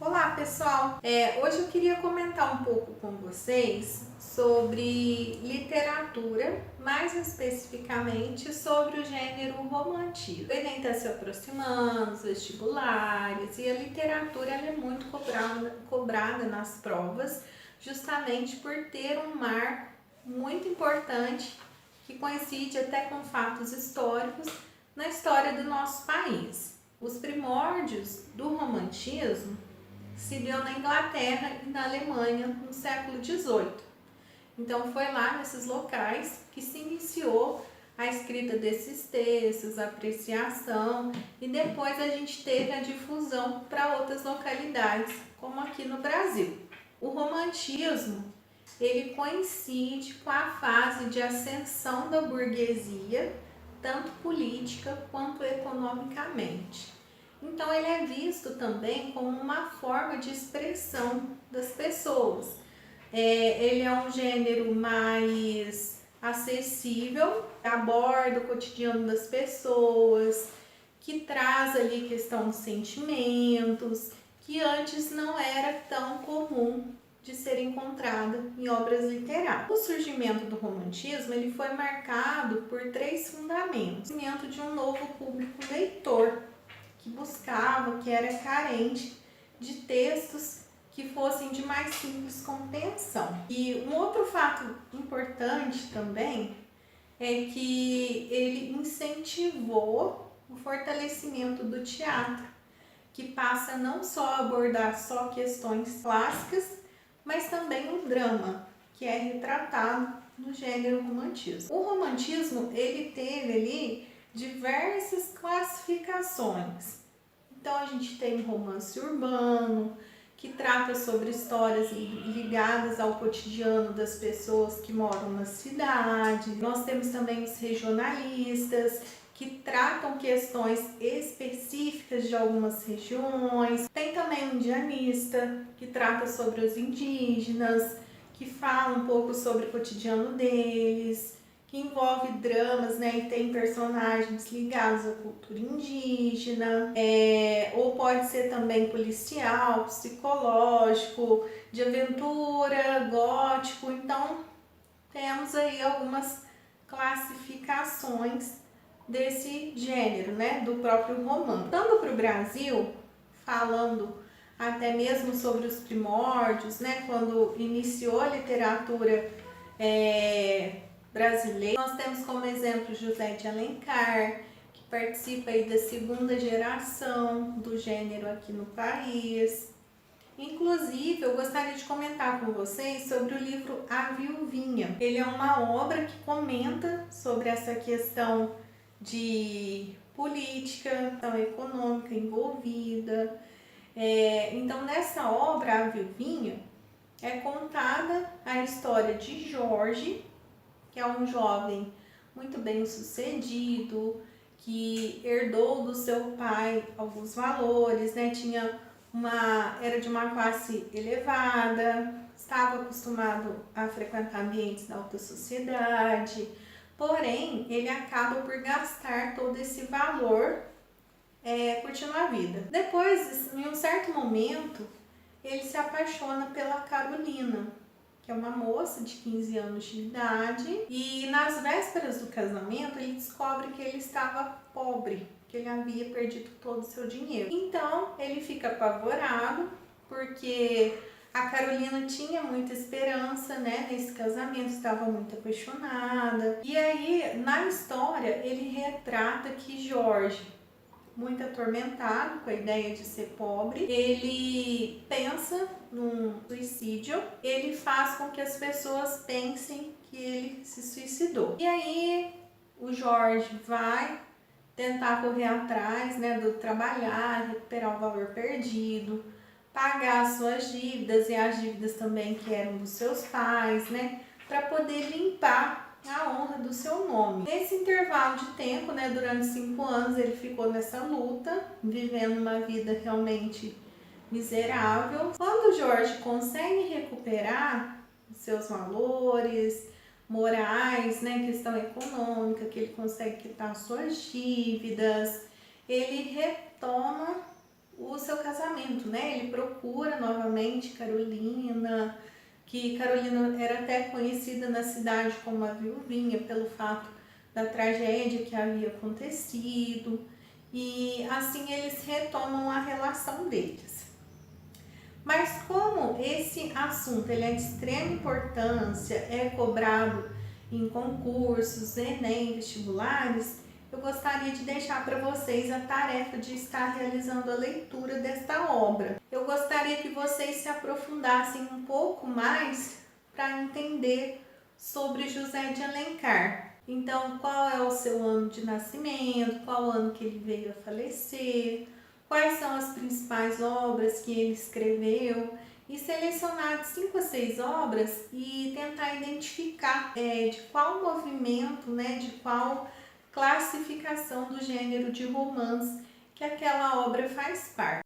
Olá pessoal, hoje eu queria comentar um pouco com vocês sobre literatura, mais especificamente sobre o gênero romantismo. O Enem está se aproximando, os vestibulares, e a literatura ela é muito cobrada nas provas, justamente por ter um marco muito importante que coincide até com fatos históricos na história do nosso país. Os primórdios do romantismo se deu na Inglaterra e na Alemanha no século XVIII. Então foi lá nesses locais que se iniciou a escrita desses textos, a apreciação, e depois a gente teve a difusão para outras localidades, como aqui no Brasil. O romantismo ele coincide com a fase de ascensão da burguesia, tanto política quanto economicamente. Então ele é visto também como uma forma de expressão das pessoas. Ele é um gênero mais acessível, aborda o cotidiano das pessoas, que traz ali questão de sentimentos, que antes não era tão comum de ser encontrada em obras literárias. O surgimento do romantismo ele foi marcado por três fundamentos. O surgimento de um novo público leitor, que buscava, que era carente de textos que fossem de mais simples compreensão. E um outro fato importante também é que ele incentivou o fortalecimento do teatro, que passa não só a abordar só questões clássicas, mas também o drama, que é retratado no gênero romantismo. O romantismo ele teve ali diversas classificações. Então a gente tem romance urbano, que trata sobre histórias ligadas ao cotidiano das pessoas que moram na cidade. Nós temos também os regionalistas, que tratam questões específicas de algumas regiões. Tem também o indianista, que trata sobre os indígenas, que fala um pouco sobre o cotidiano deles, que envolve dramas, né, e tem personagens ligados à cultura indígena, ou pode ser também policial, psicológico, de aventura, gótico. Então temos aí algumas classificações desse gênero, né, do próprio romance. Voltando para o Brasil, falando até mesmo sobre os primórdios, né, quando iniciou a literatura brasileira, nós temos como exemplo José de Alencar, que participa aí da segunda geração do gênero aqui no país. Inclusive, eu gostaria de comentar com vocês sobre o livro A Viuvinha. Ele é uma obra que comenta sobre essa questão de política, questão econômica envolvida. Então, nessa obra, A Viuvinha, é contada a história de Jorge, que é um jovem muito bem sucedido, que herdou do seu pai alguns valores, né? Era de uma classe elevada, estava acostumado a frequentar ambientes da alta sociedade, porém ele acaba por gastar todo esse valor curtindo a vida. Depois, em um certo momento, ele se apaixona pela Carolina, que é uma moça de 15 anos de idade, e nas vésperas do casamento ele descobre que ele estava pobre, que ele havia perdido todo o seu dinheiro. Então ele fica apavorado, porque a Carolina tinha muita esperança, né, nesse casamento, estava muito apaixonada. E aí, na história, ele retrata que Jorge, muito atormentado com a ideia de ser pobre, ele pensa num suicídio, ele faz com que as pessoas pensem que ele se suicidou. E aí o Jorge vai tentar correr atrás, né, do trabalhar, recuperar o valor perdido, pagar as suas dívidas e as dívidas também que eram dos seus pais, né, para poder limpar a honra do seu nome. Nesse intervalo de tempo, né, durante 5 anos, ele ficou nessa luta, vivendo uma vida realmente miserável. Quando o Jorge consegue recuperar os seus valores morais, né, questão econômica, que ele consegue quitar suas dívidas, ele retoma o seu casamento, né? Ele procura novamente Carolina, que Carolina era até conhecida na cidade como a viuvinha pelo fato da tragédia que havia acontecido, e assim eles retomam a relação deles. Mas como esse assunto ele é de extrema importância, é cobrado em concursos, Enem, vestibulares, eu gostaria de deixar para vocês a tarefa de estar realizando a leitura desta obra. Eu gostaria que vocês se aprofundassem um pouco mais para entender sobre José de Alencar. Então, qual é o seu ano de nascimento, qual ano que ele veio a falecer, quais são as principais obras que ele escreveu, e selecionar 5 a 6 obras e tentar identificar de qual movimento, né, de qual classificação do gênero de romance que aquela obra faz parte.